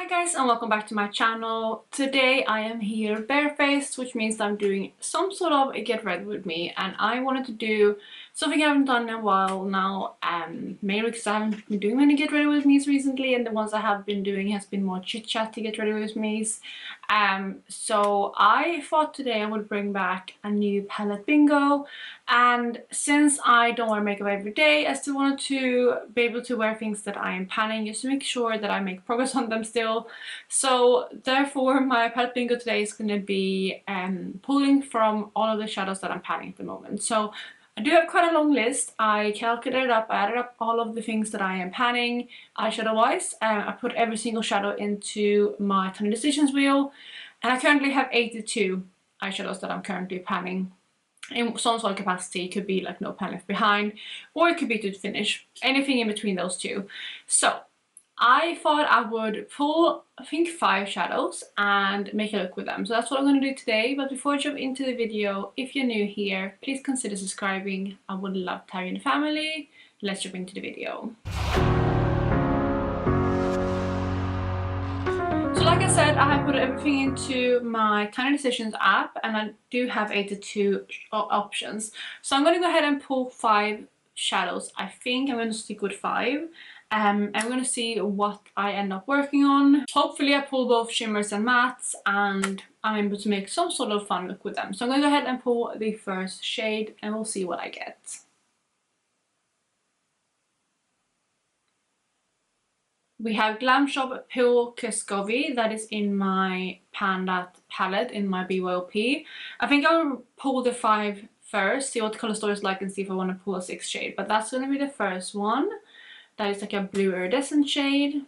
Hi guys and welcome back to my channel. Today I am here barefaced, which means I'm doing some sort of a get ready with me, and I wanted to do something I haven't done in a while now, mainly because I haven't been doing many get ready with me's recently, and the ones I have been doing has been more chit chatty get ready with me's. So I thought today I would bring back a new palette bingo, and since I don't wear makeup every day, I still wanted to be able to wear things that I am panning just to make sure that I make progress on them still. So therefore my palette bingo today is going to be pulling from all of the shadows that I'm panning at the moment. So I do have quite a long list. I calculated up, I added up all of the things that I am panning eyeshadow wise. I put every single shadow into my Tiny Decisions wheel, and I currently have 82 eyeshadows that I'm currently panning in some sort of capacity. It could be like no pan left behind, or it could be to finish, anything in between those two. So I thought I would pull, I think, 5 shadows and make a look with them. So that's what I'm going to do today. But before I jump into the video, if you're new here, please consider subscribing. I would love to have you in the family. Let's jump into the video. So like I said, I have put everything into my Tiny Decisions app, and I do have 82 options. So I'm going to go ahead and pull 5 shadows. I think I'm going to stick with 5. I'm going to see what I end up working on. Hopefully I pull both shimmers and mattes, and I'm able to make some sort of fun look with them. So I'm going to go ahead and pull the first shade, and we'll see what I get. We have Glam Shop Pill Kescovi, that is in my Panda palette in my BYOP. I think I'll pull the 5 first, see what the color story is like, and see if I want to pull a 6th shade. But that's going to be the first one. That is like a blue iridescent shade.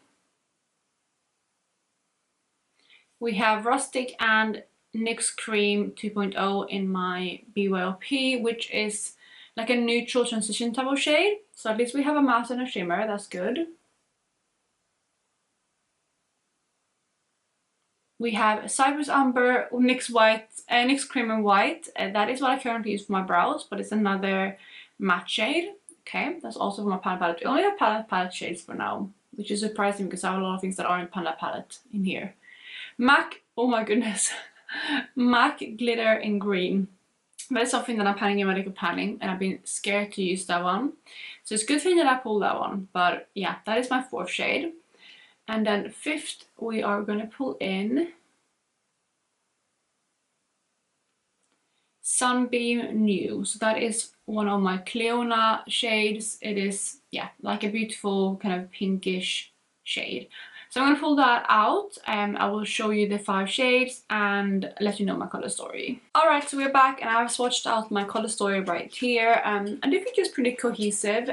We have Rustic and NYX Cream 2.0 in my BYOP, which is like a neutral transition type of shade. So at least we have a matte and a shimmer, that's good. We have Cypress Umber, NYX White, NYX Cream and White. That is what I currently use for my brows, but it's another matte shade. Okay, that's also for my Panda palette. We only have palette shades for now, which is surprising because I have a lot of things that are in Panda palette in here. MAC, oh my goodness, MAC Glitter in Green. That is something that I'm panning in my liquid panning, and I've been scared to use that one. So it's a good thing that I pulled that one, but yeah, that is my 4th shade. And then 5th, we are going to pull in Sunbeam New. So that is one of my Cleona shades. It is, yeah, like a beautiful kind of pinkish shade. So I'm going to pull that out, and I will show you the 5 shades and let you know my color story. Alright, so we're back, and I've swatched out my color story right here. I do think it's pretty cohesive,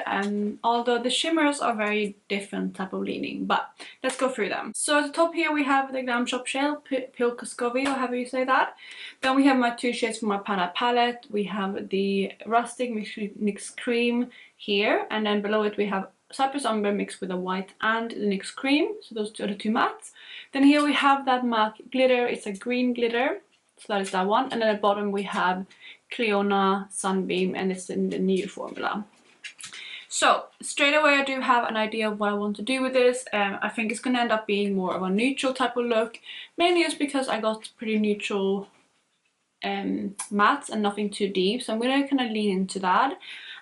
although the shimmers are very different type of leaning, but let's go through them. So at the top here we have the Glam Shop Shell, Pill Kescovi, or however you say that. Then we have my 2 shades from my Panda palette. We have the Rustic mixed with NYX Cream here, and then below it we have Cypress Umber mixed with a white and the NYX Cream. So those are the 2 mattes. Then here we have that matte glitter. It's a green glitter, so that is that one. And then at the bottom we have Cleona Sunbeam, and it's in the new formula. So straight away I do have an idea of what I want to do with this. I think it's going to end up being more of a neutral type of look, mainly just because I got pretty neutral mattes and nothing too deep. So I'm going to kind of lean into that.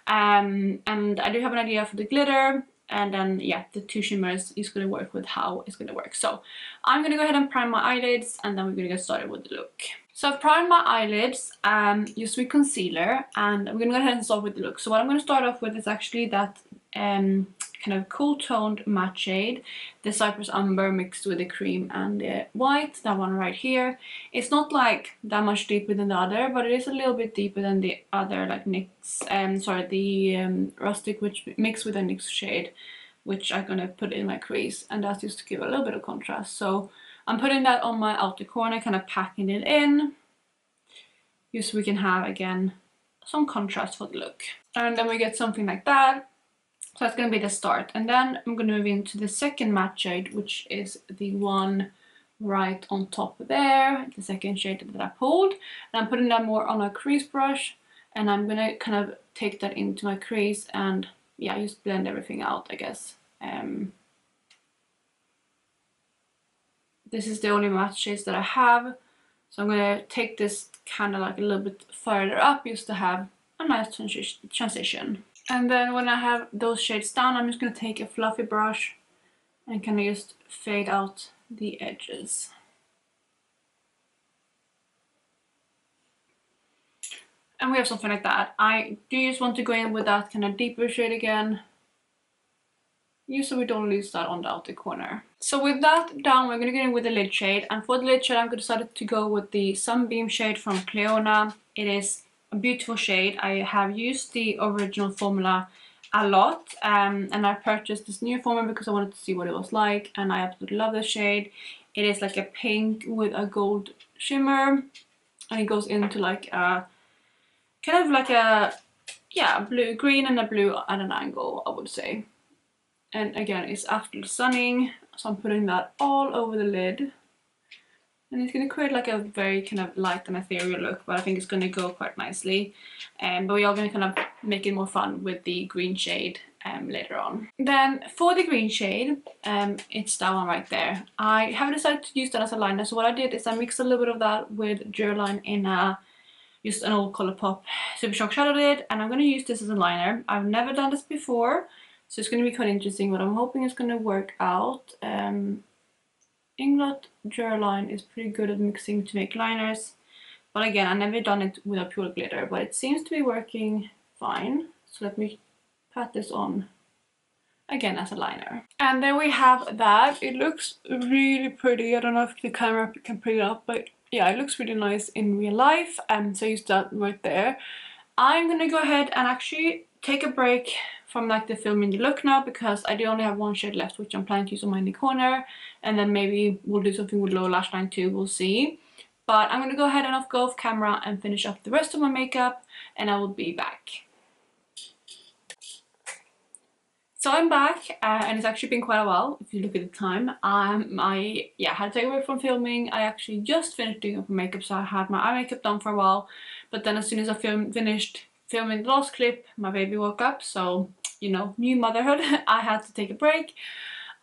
And I do have an idea for the glitter, and then yeah, the 2 shimmers is going to work with how it's going to work. So I'm going to go ahead and prime my eyelids, and then we're going to get started with the look. So I've primed my eyelids used with concealer, and I'm going to go ahead and start with the look. So what I'm going to start off with is actually that kind of cool toned matte shade, the Cypress Umber mixed with the cream and the white, that one right here. It's not like that much deeper than the other, but it is a little bit deeper than the other, like NYX, the Rustic, which mixed with a NYX shade, which I'm gonna put in my crease, and that's just to give a little bit of contrast. So I'm putting that on my outer corner, kind of packing it in, just so we can have, again, some contrast for the look. And then we get something like that. So that's going to be the start, and then I'm going to move into the second matte shade, which is the one right on top there, the second shade that I pulled. And I'm putting that more on a crease brush, and I'm going to kind of take that into my crease and yeah, just blend everything out, I guess. This is the only matte shades that I have. So I'm gonna take this kind of like a little bit further up just to have a nice transition. And then when I have those shades down, I'm just gonna take a fluffy brush and kind of just fade out the edges. And we have something like that. I do just want to go in with that kind of deeper shade again, just so we don't lose that on the outer corner. So with that down, we're going to go in with the lid shade. And for the lid shade, I'm decided to go with the Sunbeam shade from Cleona. It is a beautiful shade. I have used the original formula a lot, and I purchased this new formula because I wanted to see what it was like, and I absolutely love this shade. It is like a pink with a gold shimmer, and it goes into like a kind of like a, yeah, blue, green and a blue at an angle, I would say. And again, it's absolutely stunning, so I'm putting that all over the lid. And it's going to create like a very kind of light and ethereal look, but I think it's going to go quite nicely. But we are going to kind of make it more fun with the green shade later on. Then for the green shade, it's that one right there. I have decided to use that as a liner, so what I did is I mixed a little bit of that with Duraline in just an old Colourpop Super Shock Shadow Lid, and I'm going to use this as a liner. I've never done this before, so it's going to be quite interesting, but I'm hoping it's going to work out. Inglot Duraline is pretty good at mixing to make liners, but again, I've never done it with a pure glitter, but it seems to be working fine. So let me pat this on again as a liner. And then we have that. It looks really pretty. I don't know if the camera can pick it up, but yeah, it looks really nice in real life. So I used that right there. I'm gonna go ahead and actually take a break from like the filming the look now, because I do only have one shade left, which I'm planning to use on my inner corner, and then maybe we'll do something with lower lash line too, we'll see. But I'm gonna go ahead and go off camera and finish up the rest of my makeup, and I will be back. So I'm back, and it's actually been quite a while if you look at the time. I had to take a break from filming. I actually just finished doing up my makeup, so I had my eye makeup done for a while, but then as soon as I finished filming the last clip, my baby woke up, so you know, new motherhood. I had to take a break,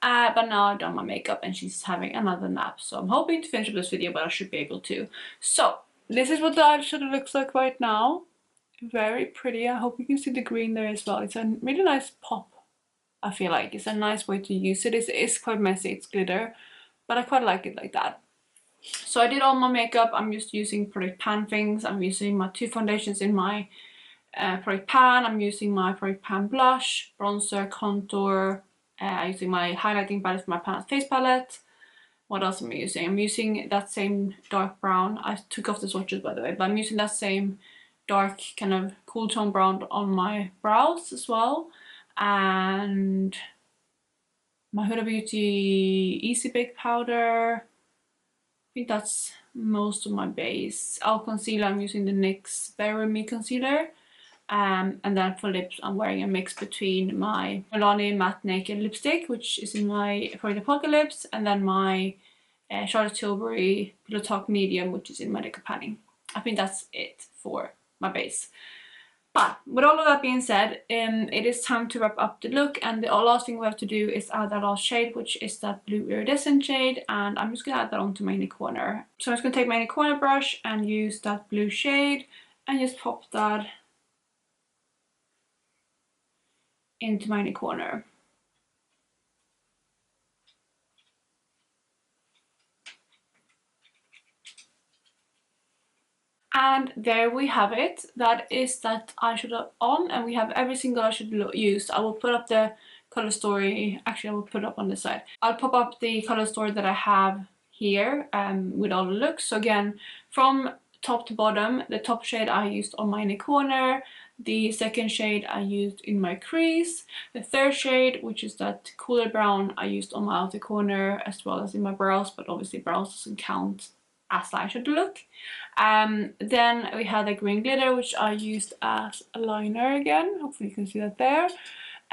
but now I've done my makeup and she's having another nap, so I'm hoping to finish up this video, but I should be able to. So this is what the eyeshadow looks like right now. Very pretty. I hope you can see the green there as well. It's a really nice pop. I feel like it's a nice way to use it. It's quite messy, it's glitter, but I quite like it like that. So I did all my makeup. I'm just using Product Pan things. I'm using my two foundations in my Product Pan. I'm using my Product Pan blush, bronzer, contour. Using my highlighting palette for my Pan face palette. What else am I using? I'm using that same dark brown. I took off the swatches by the way, but I'm using that same dark kind of cool tone brown on my brows as well. And my Huda Beauty Easy Bake powder. I think that's most of my base. Concealer, I'm using the NYX Very Me concealer. And then for lips, I'm wearing a mix between my Milani Matte Naked lipstick, which is in my Project Apocalypse, and then my Charlotte Tilbury Pillow Talk Medium, which is in my Decor Panning. I think that's it for my base. But with all of that being said, it is time to wrap up the look, and the last thing we have to do is add that last shade, which is that blue iridescent shade, and I'm just going to add that onto my inner corner. So I'm just going to take my inner corner brush and use that blue shade and just pop that into my inner corner. And there we have it. That is that eyeshadow on, and we have every single eyeshadow used. I will put up the color story. Actually, I will put it up on this side. I'll pop up the color story that I have here with all the looks. So again, from top to bottom, the top shade I used on my inner corner. The second shade I used in my crease. The third shade, which is that cooler brown, I used on my outer corner as well as in my brows, but obviously brows doesn't count as the eyeshadow look. Then we had a green glitter, which I used as a liner again. Hopefully you can see that there.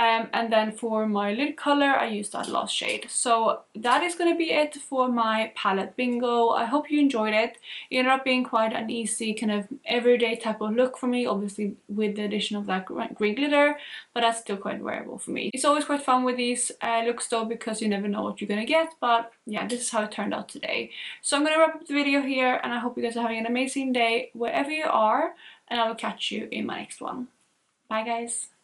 And then for my lid color, I used that last shade. So that is going to be it for my palette bingo. I hope you enjoyed it. It ended up being quite an easy kind of everyday type of look for me, obviously with the addition of that green glitter, but that's still quite wearable for me. It's always quite fun with these looks though, because you never know what you're going to get, but yeah, this is how it turned out today. So I'm going to wrap up the video here, and I hope you guys are having an amazing day wherever you are, and I will catch you in my next one. Bye guys!